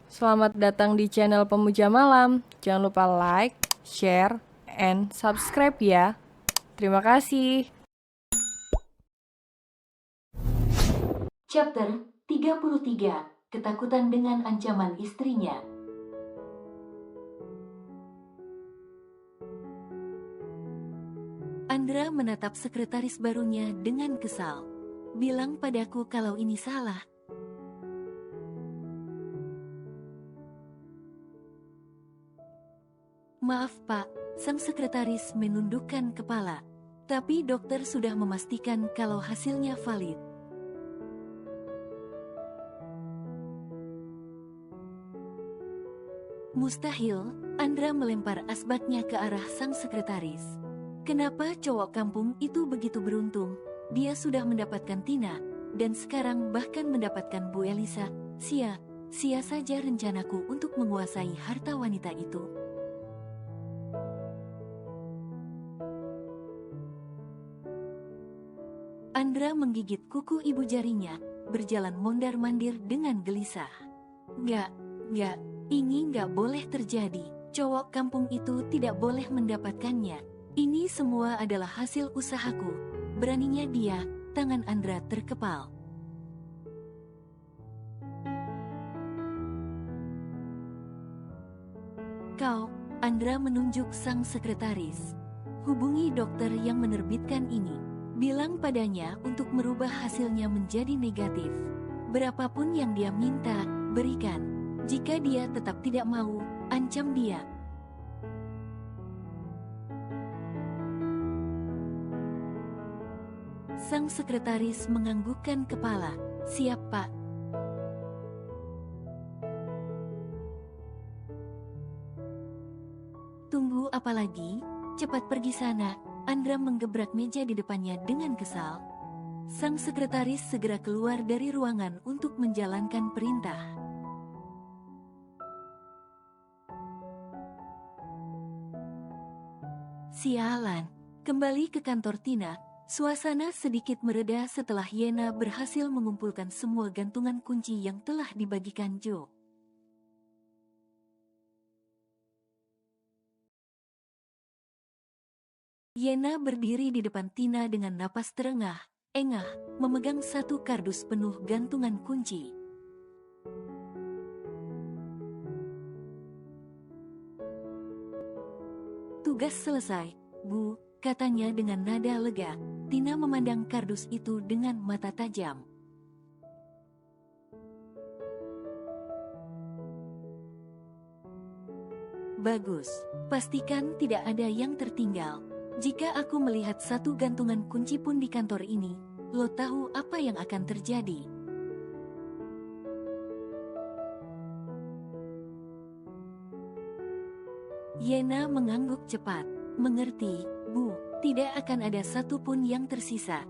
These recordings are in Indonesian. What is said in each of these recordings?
Selamat datang di channel Pemuja Malam. Jangan lupa like, share, and subscribe ya. Terima kasih. Chapter 33. Ketakutan dengan ancaman istrinya. Andra menatap sekretaris barunya dengan kesal. Bilang padaku kalau ini salah. Maaf Pak, sang sekretaris menundukkan kepala. Tapi dokter sudah memastikan kalau hasilnya valid. Mustahil, Andra melempar asbatnya ke arah sang sekretaris. Kenapa cowok kampung itu begitu beruntung? Dia sudah mendapatkan Tina, dan sekarang bahkan mendapatkan Bu Elisa. Sia saja rencanaku untuk menguasai harta wanita itu. Andra menggigit kuku ibu jarinya, berjalan mondar-mandir dengan gelisah. Nggak, ini nggak boleh terjadi. Cowok kampung itu tidak boleh mendapatkannya. Ini semua adalah hasil usahaku. Beraninya dia, tangan Andra terkepal. Kau, Andra menunjuk sang sekretaris. Hubungi dokter yang menerbitkan ini. Bilang padanya untuk merubah hasilnya menjadi negatif. Berapapun yang dia minta, berikan. Jika dia tetap tidak mau, ancam dia. Sang sekretaris menganggukkan kepala. Siap, Pak. Tunggu apa lagi? Cepat pergi sana. Andra menggebrak meja di depannya dengan kesal. Sang sekretaris segera keluar dari ruangan untuk menjalankan perintah. Sialan. Kembali ke kantor Tina, suasana sedikit mereda setelah Yena berhasil mengumpulkan semua gantungan kunci yang telah dibagikan Joe. Yena berdiri di depan Tina dengan napas terengah, engah, memegang satu kardus penuh gantungan kunci. Tugas selesai, Bu, katanya dengan nada lega. Tina memandang kardus itu dengan mata tajam. Bagus, pastikan tidak ada yang tertinggal. Jika aku melihat satu gantungan kunci pun di kantor ini, lo tahu apa yang akan terjadi. Yena mengangguk cepat. Mengerti, Bu, tidak akan ada satupun yang tersisa.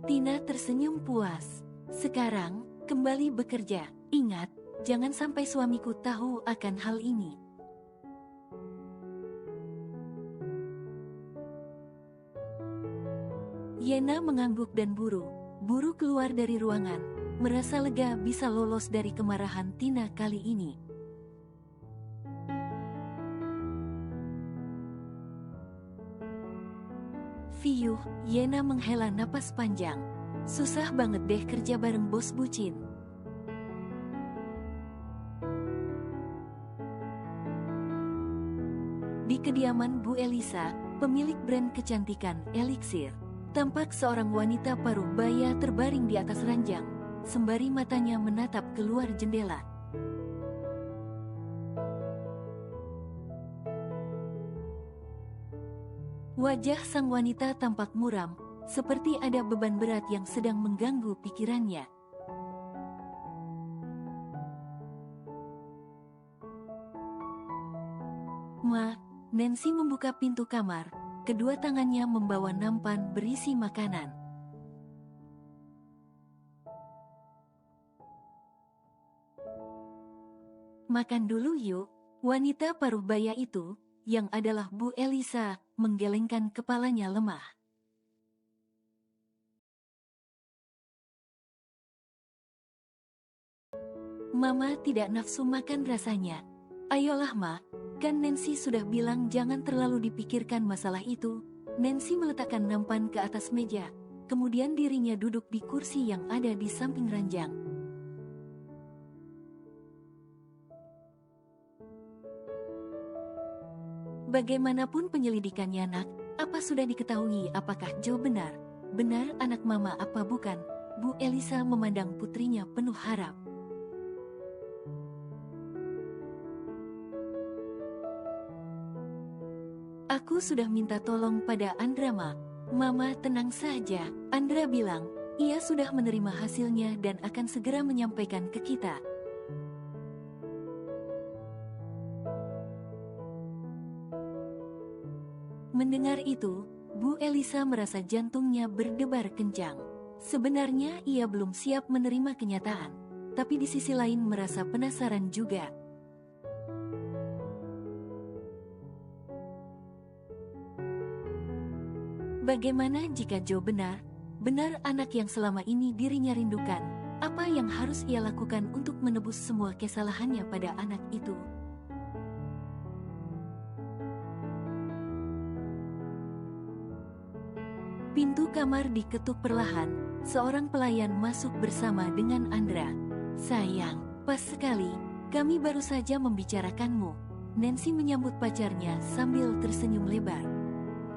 Tina tersenyum puas. Sekarang, kembali bekerja. Ingat, jangan sampai suamiku tahu akan hal ini. Yena mengangguk dan buru keluar dari ruangan, merasa lega bisa lolos dari kemarahan Tina kali ini. Fiuh, Yena menghela napas panjang. Susah banget deh kerja bareng bos bucin. Di kediaman Bu Elisa, pemilik brand kecantikan Elixir, tampak seorang wanita paruh baya terbaring di atas ranjang, sembari matanya menatap keluar jendela. Wajah sang wanita tampak muram, seperti ada beban berat yang sedang mengganggu pikirannya. Ma, Nancy membuka pintu kamar, kedua tangannya membawa nampan berisi makanan. Makan dulu yuk, wanita paruh baya itu, yang adalah Bu Elisa, menggelengkan kepalanya lemah. Mama tidak nafsu makan rasanya. Ayolah Ma, kan Nancy sudah bilang jangan terlalu dipikirkan masalah itu. Nancy meletakkan nampan ke atas meja, kemudian dirinya duduk di kursi yang ada di samping ranjang. Bagaimanapun penyelidikannya nak, apa sudah diketahui apakah Joe benar anak Mama apa bukan? Bu Elisa memandang putrinya penuh harap. Aku sudah minta tolong pada Andra Ma. Mama tenang saja, Andra bilang, ia sudah menerima hasilnya dan akan segera menyampaikan ke kita. Mendengar itu, Bu Elisa merasa jantungnya berdebar kencang. Sebenarnya ia belum siap menerima kenyataan, tapi di sisi lain merasa penasaran juga. Bagaimana jika Joe benar anak yang selama ini dirinya rindukan? Apa yang harus ia lakukan untuk menebus semua kesalahannya pada anak itu? Pintu kamar diketuk perlahan, seorang pelayan masuk bersama dengan Andra. Sayang, pas sekali, kami baru saja membicarakanmu. Nancy menyambut pacarnya sambil tersenyum lebar.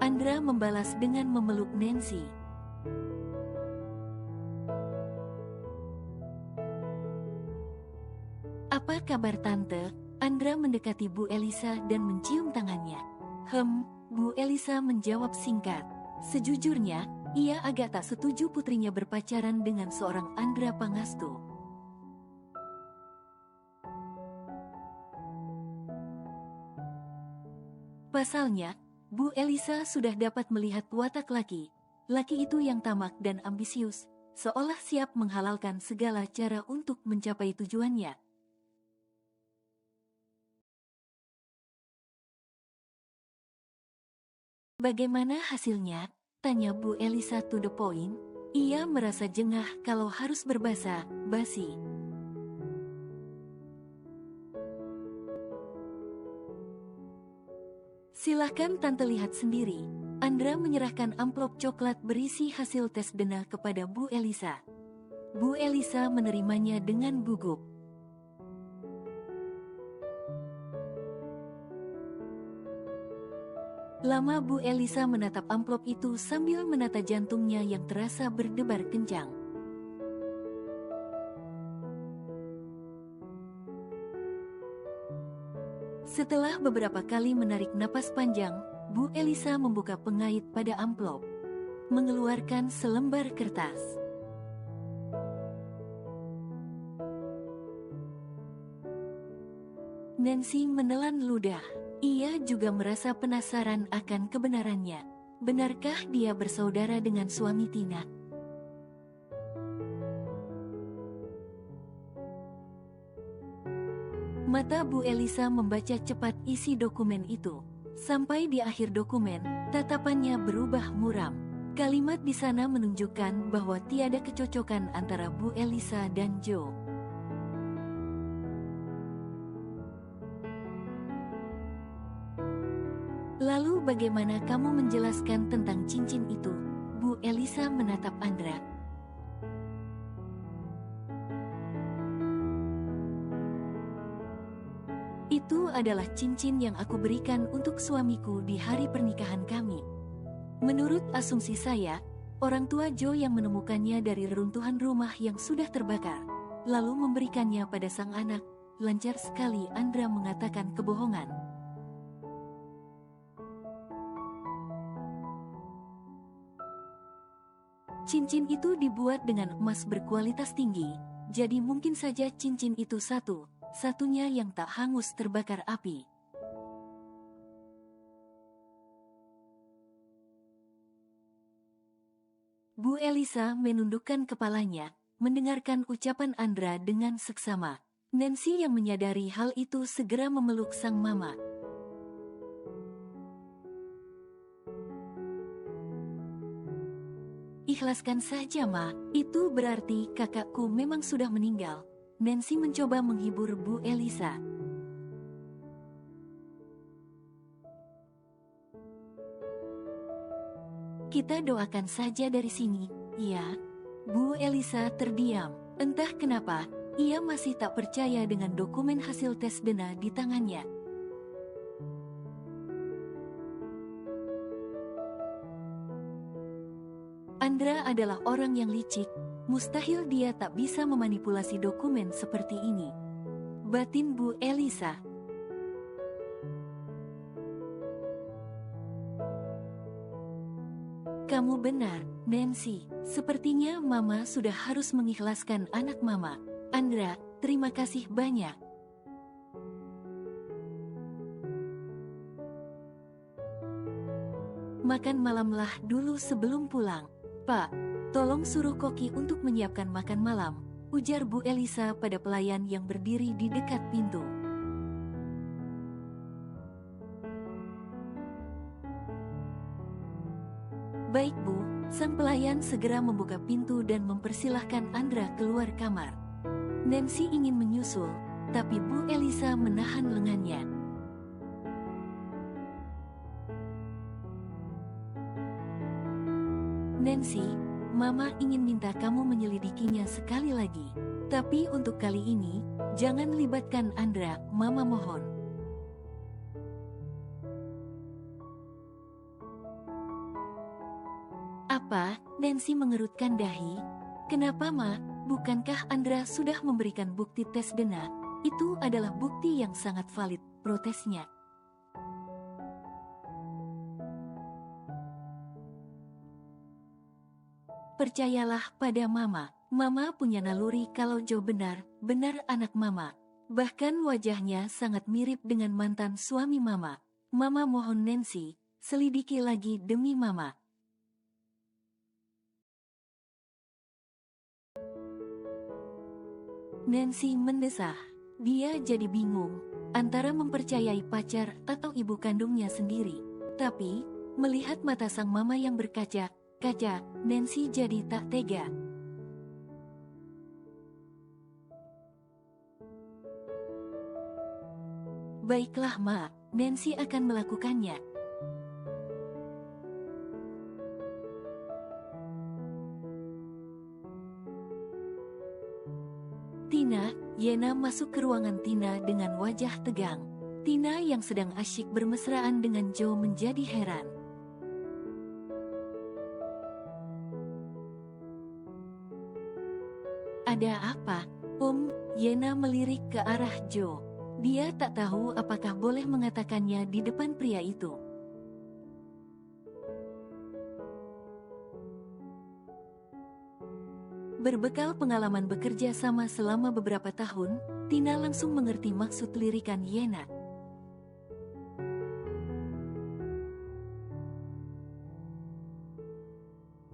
Andra membalas dengan memeluk Nancy. Apa kabar tante? Andra mendekati Bu Elisa dan mencium tangannya. Bu Elisa menjawab singkat. Sejujurnya, ia agak tak setuju putrinya berpacaran dengan seorang Andra Pangastu. Pasalnya, Bu Elisa sudah dapat melihat watak laki itu yang tamak dan ambisius, seolah siap menghalalkan segala cara untuk mencapai tujuannya. Bagaimana hasilnya? Tanya Bu Elisa to the point. Ia merasa jengah kalau harus berbasa basi. Silahkan tante lihat sendiri. Andra menyerahkan amplop coklat berisi hasil tes DNA kepada Bu Elisa. Bu Elisa menerimanya dengan gugup. Lama Bu Elisa menatap amplop itu sambil menata jantungnya yang terasa berdebar kencang. Setelah beberapa kali menarik napas panjang, Bu Elisa membuka pengait pada amplop, mengeluarkan selembar kertas. Nancy menelan ludah. Ia juga merasa penasaran akan kebenarannya. Benarkah dia bersaudara dengan suami Tina? Mata Bu Elisa membaca cepat isi dokumen itu. Sampai di akhir dokumen, tatapannya berubah muram. Kalimat di sana menunjukkan bahwa tiada kecocokan antara Bu Elisa dan Joe. Lalu bagaimana kamu menjelaskan tentang cincin itu? Bu Elisa menatap Andra. Itu adalah cincin yang aku berikan untuk suamiku di hari pernikahan kami. Menurut asumsi saya, orang tua Joe yang menemukannya dari reruntuhan rumah yang sudah terbakar, lalu memberikannya pada sang anak. Lancar sekali Andra mengatakan kebohongan. Cincin itu dibuat dengan emas berkualitas tinggi, jadi mungkin saja cincin itu satu-satunya yang tak hangus terbakar api. Bu Elisa menundukkan kepalanya, mendengarkan ucapan Andra dengan seksama. Nancy yang menyadari hal itu segera memeluk sang mama. Ikhlaskan saja Ma, itu berarti kakakku memang sudah meninggal. Nancy mencoba menghibur Bu Elisa. Kita doakan saja dari sini, ya. Bu Elisa terdiam. Entah kenapa, ia masih tak percaya dengan dokumen hasil tes DNA di tangannya. Andra adalah orang yang licik, mustahil dia tak bisa memanipulasi dokumen seperti ini. Batin Bu Elisa. Kamu benar, Nancy. Sepertinya Mama sudah harus mengikhlaskan anak Mama. Andra, terima kasih banyak. Makan malamlah dulu sebelum pulang. Pak, tolong suruh koki untuk menyiapkan makan malam, ujar Bu Elisa pada pelayan yang berdiri di dekat pintu. Baik Bu, sang pelayan segera membuka pintu dan mempersilahkan Andra keluar kamar. Nancy ingin menyusul, tapi Bu Elisa menahan lengannya. Nancy, Mama ingin minta kamu menyelidikinya sekali lagi. Tapi untuk kali ini, jangan libatkan Andra, Mama mohon. Apa? Nancy mengerutkan dahi. Kenapa, Ma? Bukankah Andra sudah memberikan bukti tes DNA? Itu adalah bukti yang sangat valid, protesnya. Percayalah pada Mama. Mama punya naluri kalau Joe benar anak Mama. Bahkan wajahnya sangat mirip dengan mantan suami Mama. Mama mohon Nancy, selidiki lagi demi Mama. Nancy mendesah. Dia jadi bingung antara mempercayai pacar atau ibu kandungnya sendiri. Tapi, melihat mata sang mama yang berkaca-kaca, Nancy jadi tak tega. Baiklah Ma, Nancy akan melakukannya. Tina, Yena masuk ke ruangan Tina dengan wajah tegang. Tina yang sedang asyik bermesraan dengan Joe menjadi heran. Ada apa, Om? Yena melirik ke arah Joe. Dia tak tahu apakah boleh mengatakannya di depan pria itu. Berbekal pengalaman bekerja sama selama beberapa tahun, Tina langsung mengerti maksud lirikan Yena.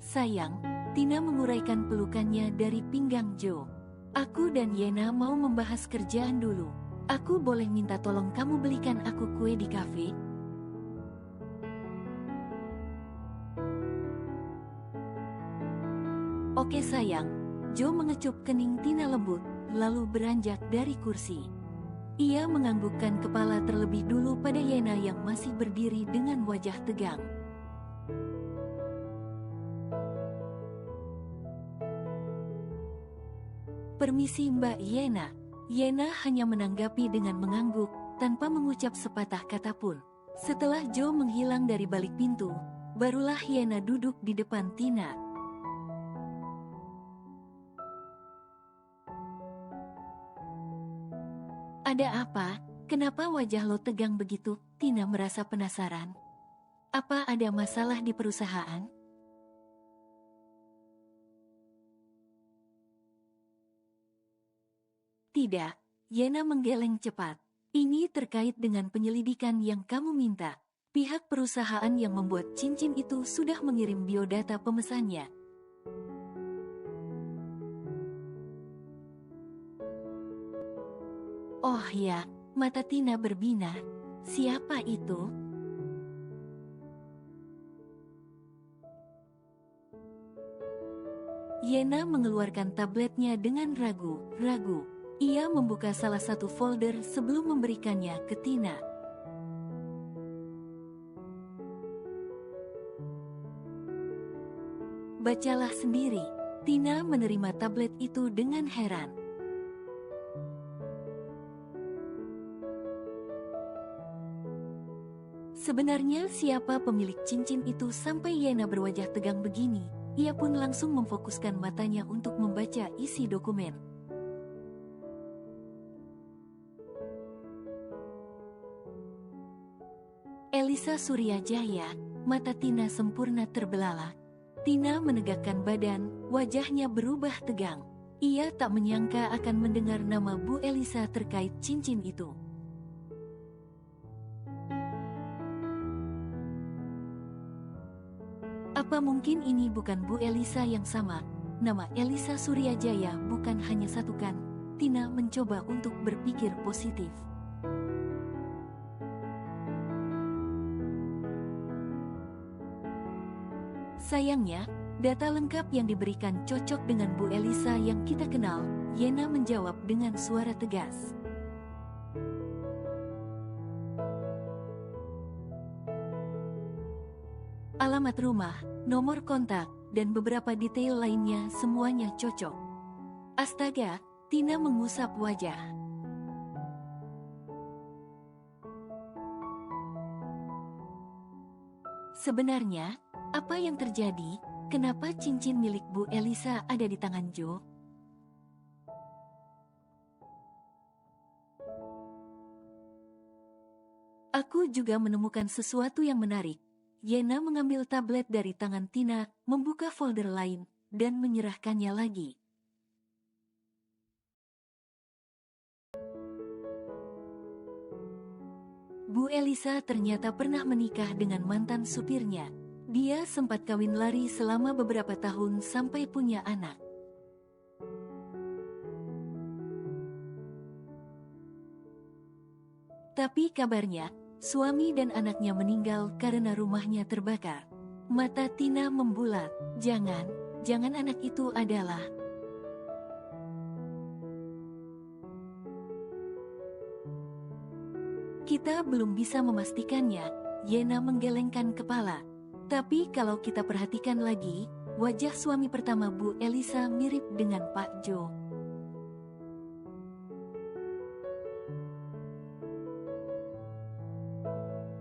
Sayang, Tina menguraikan pelukannya dari pinggang Joe. Aku dan Yena mau membahas kerjaan dulu. Aku boleh minta tolong kamu belikan aku kue di kafe? Oke sayang, Joe mengecup kening Tina lembut, lalu beranjak dari kursi. Ia menganggukkan kepala terlebih dulu pada Yena yang masih berdiri dengan wajah tegang. Permisi Mbak Yena. Yena hanya menanggapi dengan mengangguk, tanpa mengucap sepatah kata pun. Setelah Joe menghilang dari balik pintu, barulah Yena duduk di depan Tina. Ada apa? Kenapa wajah lo tegang begitu? Tina merasa penasaran. Apa ada masalah di perusahaan? Tidak, Yena menggeleng cepat. Ini terkait dengan penyelidikan yang kamu minta. Pihak perusahaan yang membuat cincin itu sudah mengirim biodata pemesannya. Oh ya, mata Tina berbinar. Siapa itu? Yena mengeluarkan tabletnya dengan ragu-ragu. Ia membuka salah satu folder sebelum memberikannya ke Tina. Bacalah sendiri. Tina menerima tablet itu dengan heran. Sebenarnya siapa pemilik cincin itu sampai Yena berwajah tegang begini? Ia pun langsung memfokuskan matanya untuk membaca isi dokumen. Elisa Suryajaya, mata Tina sempurna terbelalak. Tina menegakkan badan, wajahnya berubah tegang. Ia tak menyangka akan mendengar nama Bu Elisa terkait cincin itu. Apa mungkin ini bukan Bu Elisa yang sama? Nama Elisa Suryajaya bukan hanya satu kan? Tina mencoba untuk berpikir positif. Sayangnya, data lengkap yang diberikan cocok dengan Bu Elisa yang kita kenal. Yena menjawab dengan suara tegas. Alamat rumah, nomor kontak, dan beberapa detail lainnya semuanya cocok. Astaga, Tina mengusap wajah. Sebenarnya, apa yang terjadi? Kenapa cincin milik Bu Elisa ada di tangan Joe? Aku juga menemukan sesuatu yang menarik. Yena mengambil tablet dari tangan Tina, membuka folder lain, dan menyerahkannya lagi. Bu Elisa ternyata pernah menikah dengan mantan supirnya. Dia sempat kawin lari selama beberapa tahun sampai punya anak. Tapi kabarnya, suami dan anaknya meninggal karena rumahnya terbakar. Mata Tina membulat. Jangan anak itu adalah... Kita belum bisa memastikannya. Yena menggelengkan kepala. Tapi kalau kita perhatikan lagi, wajah suami pertama Bu Elisa mirip dengan Pak Joe.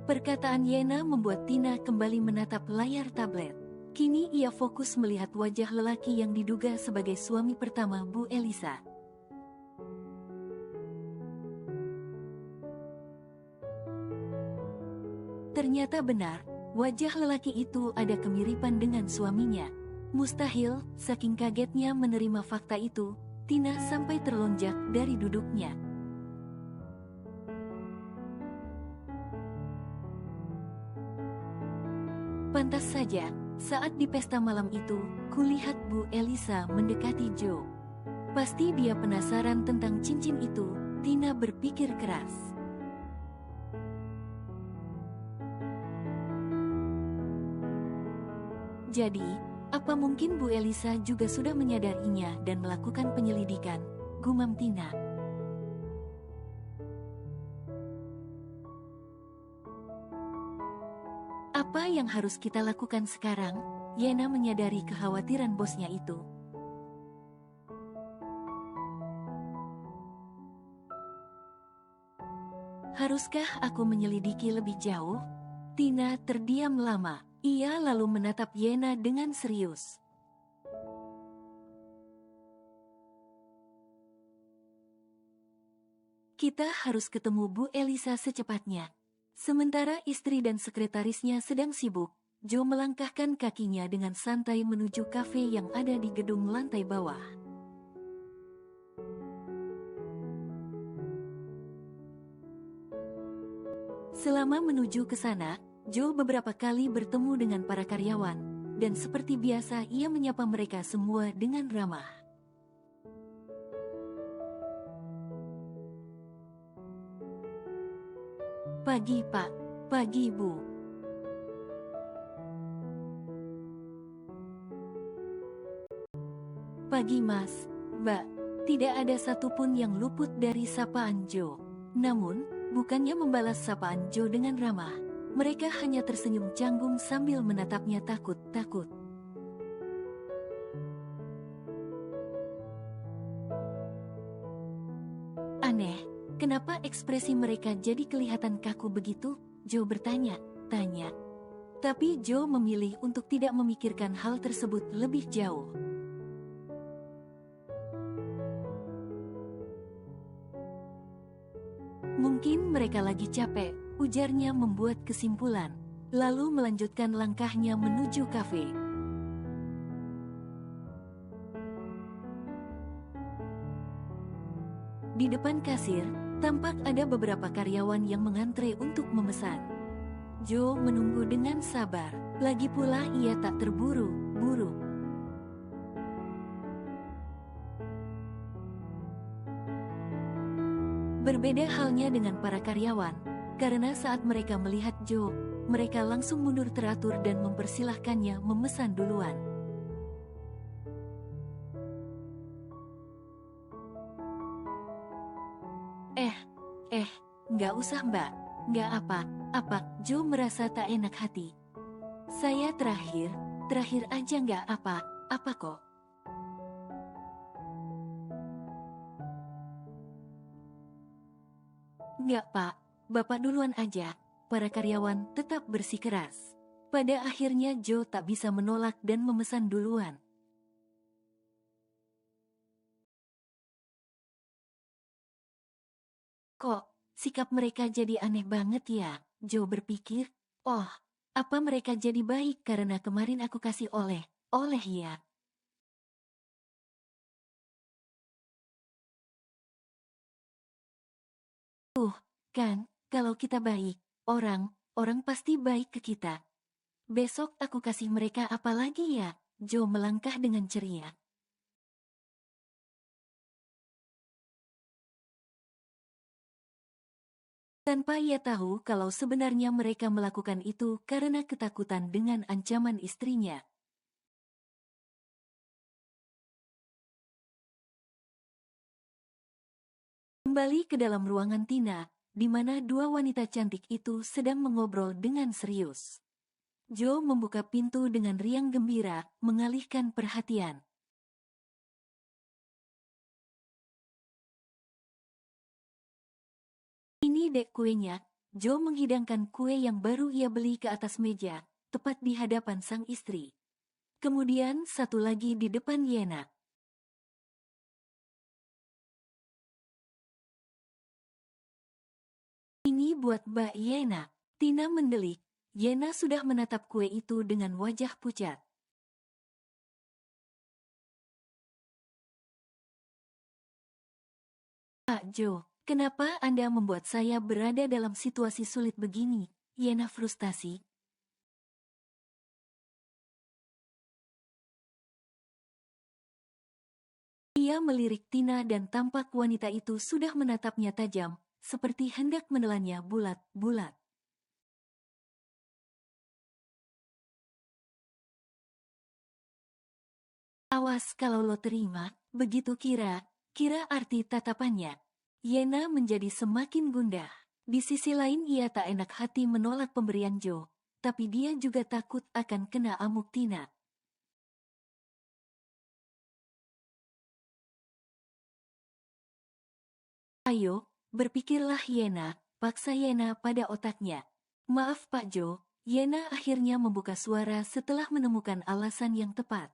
Perkataan Yena membuat Tina kembali menatap layar tablet. Kini ia fokus melihat wajah lelaki yang diduga sebagai suami pertama Bu Elisa. Ternyata benar, wajah lelaki itu ada kemiripan dengan suaminya. Mustahil, saking kagetnya menerima fakta itu, Tina sampai terlonjak dari duduknya. Pantas saja, saat di pesta malam itu, kulihat Bu Elisa mendekati Joe. Pasti dia penasaran tentang cincin itu, Tina berpikir keras. Jadi, apa mungkin Bu Elisa juga sudah menyadarinya dan melakukan penyelidikan? Gumam Tina. Apa yang harus kita lakukan sekarang? Yena menyadari kekhawatiran bosnya itu. Haruskah aku menyelidiki lebih jauh? Tina terdiam lama. Ia lalu menatap Yena dengan serius. Kita harus ketemu Bu Elisa secepatnya. Sementara istri dan sekretarisnya sedang sibuk, Joe melangkahkan kakinya dengan santai menuju kafe yang ada di gedung lantai bawah. Selama menuju ke sana, Joe beberapa kali bertemu dengan para karyawan, dan seperti biasa ia menyapa mereka semua dengan ramah. Pagi Pak, pagi Bu. Pagi Mas, Mbak. Tidak ada satupun yang luput dari sapaan Joe. Namun, bukannya membalas sapaan Joe dengan ramah, mereka hanya tersenyum canggung sambil menatapnya takut-takut. Aneh, kenapa ekspresi mereka jadi kelihatan kaku begitu? Joe bertanya-tanya. Tapi Joe memilih untuk tidak memikirkan hal tersebut lebih jauh. Mungkin mereka lagi capek, ujarnya membuat kesimpulan. Lalu melanjutkan langkahnya menuju kafe. Di depan kasir, tampak ada beberapa karyawan yang mengantre untuk memesan. Joe menunggu dengan sabar, lagi pula ia tak terburu-buru. Berbeda halnya dengan para karyawan, karena saat mereka melihat Joe, mereka langsung mundur teratur dan mempersilahkannya memesan duluan. Nggak usah mbak, nggak apa, Joe merasa tak enak hati. Saya terakhir aja nggak apa kok. Nggak pak, bapak duluan aja. Para karyawan tetap bersikeras. Pada akhirnya Joe tak bisa menolak dan memesan duluan. Kok, sikap mereka jadi aneh banget ya? Joe berpikir, oh, apa mereka jadi baik karena kemarin aku kasih oleh ya? Kan, kalau kita baik, orang pasti baik ke kita. Besok aku kasih mereka apa lagi ya? Joe melangkah dengan ceria. Tanpa ia tahu kalau sebenarnya mereka melakukan itu karena ketakutan dengan ancaman istrinya. Kembali ke dalam ruangan Tina, di mana dua wanita cantik itu sedang mengobrol dengan serius. Joe membuka pintu dengan riang gembira, mengalihkan perhatian. Ini dek kuenya. Joe menghidangkan kue yang baru ia beli ke atas meja, tepat di hadapan sang istri. Kemudian satu lagi di depan Yena. Ini buat Mbak Yena. Tina mendelik. Yena sudah menatap kue itu dengan wajah pucat. Pak Joe, kenapa Anda membuat saya berada dalam situasi sulit begini? Yena frustasi. Ia melirik Tina dan tampak wanita itu sudah menatapnya tajam, seperti hendak menelannya bulat-bulat. Awas kalau lo terima, begitu kira arti tatapannya. Yena menjadi semakin gundah. Di sisi lain ia tak enak hati menolak pemberian Joe, tapi dia juga takut akan kena amuk Tina. Ayo, berpikirlah Yena, paksa Yena pada otaknya. Maaf Pak Joe, Yena akhirnya membuka suara setelah menemukan alasan yang tepat.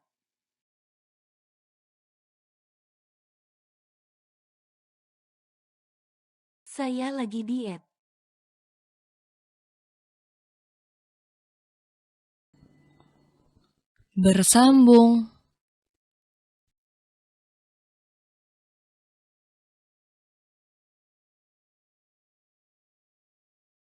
Saya lagi diet. Bersambung.